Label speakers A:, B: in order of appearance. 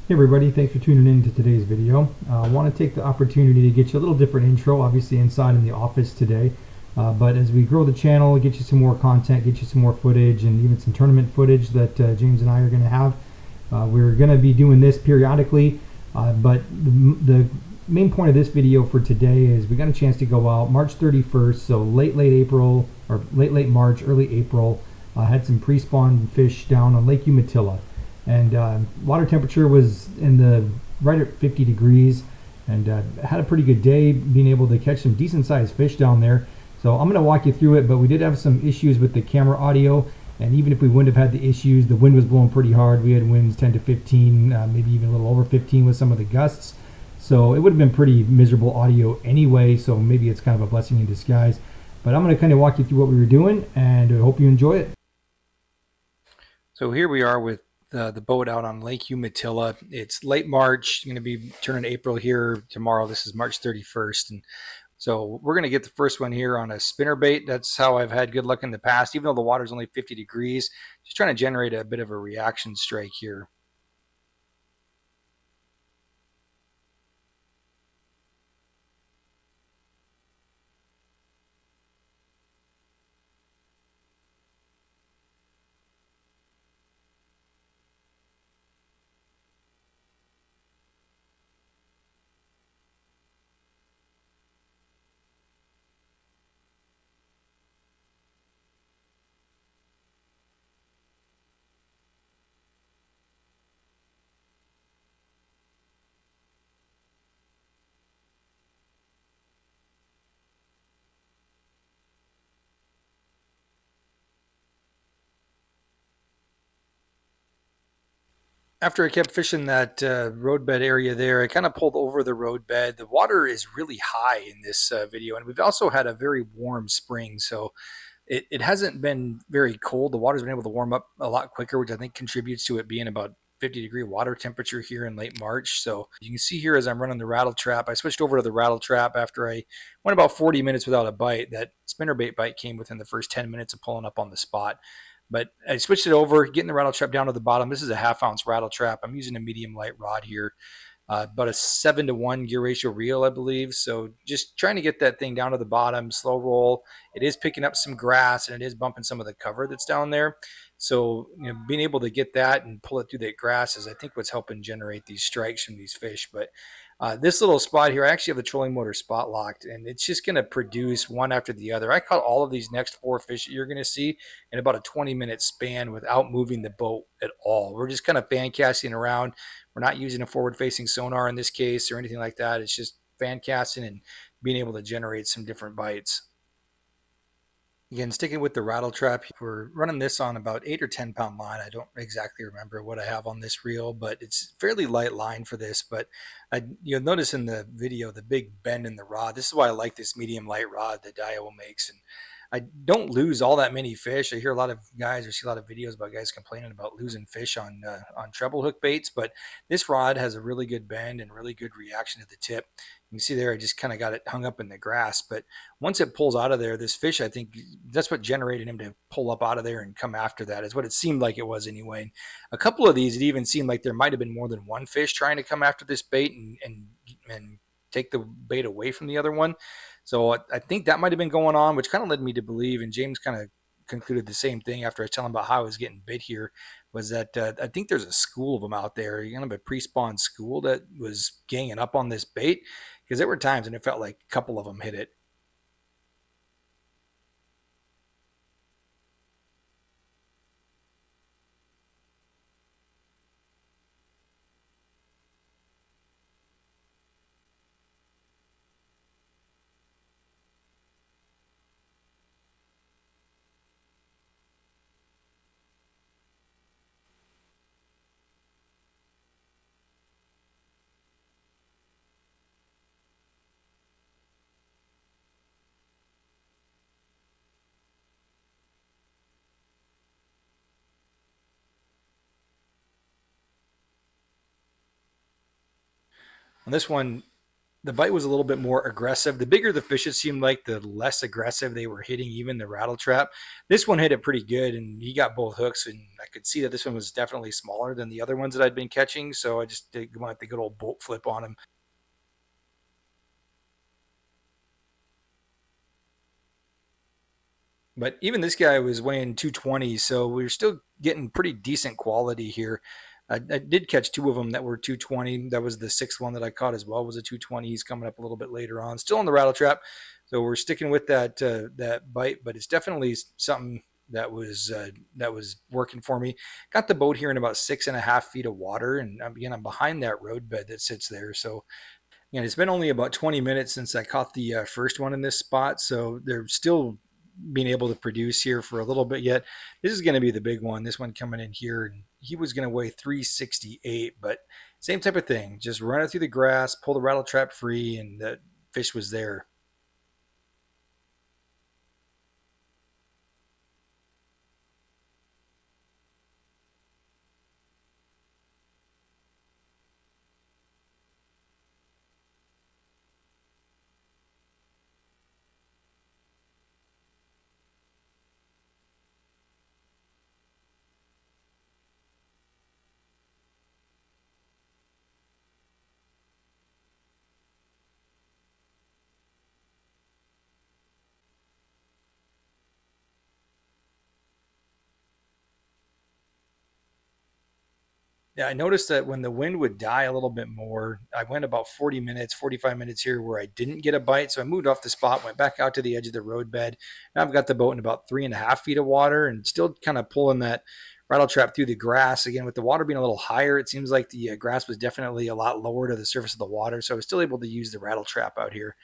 A: Hey everybody, thanks for tuning in to today's video. I want to take the opportunity to get you a little different intro, obviously inside in the office today. But as we grow the channel, get you some more content, get you some more footage, and even some tournament footage that James and I are going to have. We're going to be doing this periodically, but the main point of this video for today is we got a chance to go out March 31st, so late April, or late March, early April. Had some pre-spawn fish down on Lake Umatilla. And water temperature was in the right at 50 degrees, and had a pretty good day being able to catch some decent sized fish down there. So I'm going to walk you through it, but we did have some issues with the camera audio, and even if we wouldn't have had the issues, the wind was blowing pretty hard. We had winds 10 to 15, maybe even a little over 15 with some of the gusts. So it would have been pretty miserable audio anyway, so maybe it's kind of a blessing in disguise. But I'm going to kind of walk you through what we were doing, and I hope you enjoy it.
B: So here we are with the boat out on Lake Umatilla. It's late March, going to be turning April here tomorrow. This is March 31st. And so we're going to get the first one here on a spinner bait. That's how I've had good luck in the past, even though the water's only 50 degrees. Just trying to generate a bit of a reaction strike here. After I kept fishing that roadbed area there, I kind of pulled over the roadbed. The water is really high in this video, and we've also had a very warm spring, so it hasn't been very cold. The water's been able to warm up a lot quicker, which I think contributes to it being about 50-degree water temperature here in late March. So you can see here as I'm running the rattle trap, I switched over to the rattle trap after I went about 40 minutes without a bite. That spinnerbait bite came within the first 10 minutes of pulling up on the spot. But I switched it over, getting the rattle trap down to the bottom. This is a half-ounce rattle trap. I'm using a medium light rod here, about a 7-to-1 gear ratio reel, I believe. So just trying to get that thing down to the bottom, slow roll. It is picking up some grass and it is bumping some of the cover that's down there. So being able to get that and pull it through that grass is, I think, what's helping generate these strikes from these fish. But this little spot here, I actually have the trolling motor spot locked, and it's just going to produce one after the other. I caught all of these next 4 fish that you're going to see in about a 20-minute span without moving the boat at all. We're just kind of fan casting around. We're not using a forward-facing sonar in this case or anything like that. It's just fan casting and being able to generate some different bites. Again, sticking with the rattle trap, we're running this on about 8 or 10 pound line. I don't exactly remember what I have on this reel, but it's fairly light line for this. But you'll notice in the video the big bend in the rod. This is why I like this medium light rod that Daiwa makes. And I don't lose all that many fish. I hear a lot of guys or see a lot of videos about guys complaining about losing fish on treble hook baits, but this rod has a really good bend and really good reaction to the tip. You can see there, I just kind of got it hung up in the grass, but once it pulls out of there, this fish, I think that's what generated him to pull up out of there and come after that, is what it seemed like it was anyway. A couple of these, it even seemed like there might have been more than one fish trying to come after this bait and take the bait away from the other one. So I think that might have been going on, which kind of led me to believe, and James kind of concluded the same thing after I was telling him about how I was getting bit here, was that I think there's a school of them out there, kind of a pre-spawn school that was ganging up on this bait, because there were times and it felt like a couple of them hit it. On this one, The bite was a little bit more aggressive. The bigger the fish, it seemed like, the less aggressive they were hitting even the rattle trap. This one hit it pretty good, and he got both hooks, and I could see that this one was definitely smaller than the other ones that I'd been catching. So I just went the good old boat flip on him. But even this guy was weighing 220, so we were still getting pretty decent quality here. I did catch two of them that were 220. That was the sixth one that I caught as well. Was a 220. He's coming up a little bit later on. Still on the rattle trap, so we're sticking with that bite. But it's definitely something that was working for me. Got the boat here in about 6.5 feet of water, and again I'm behind that road bed that sits there. So and it's been only about 20 minutes since I caught the first one in this spot, so they're still being able to produce here for a little bit yet. This is going to be the big one. This one coming in here, and he was going to weigh 368, but same type of thing. Just run it through the grass, pull the rattle trap free, and the fish was there. Yeah, I noticed that when the wind would die a little bit more, I went about 40 minutes, 45 minutes here where I didn't get a bite. So I moved off the spot, went back out to the edge of the roadbed. Now I've got the boat in about 3.5 feet of water and still kind of pulling that rattle trap through the grass. Again, with the water being a little higher, it seems like the grass was definitely a lot lower to the surface of the water. So I was still able to use the rattle trap out here.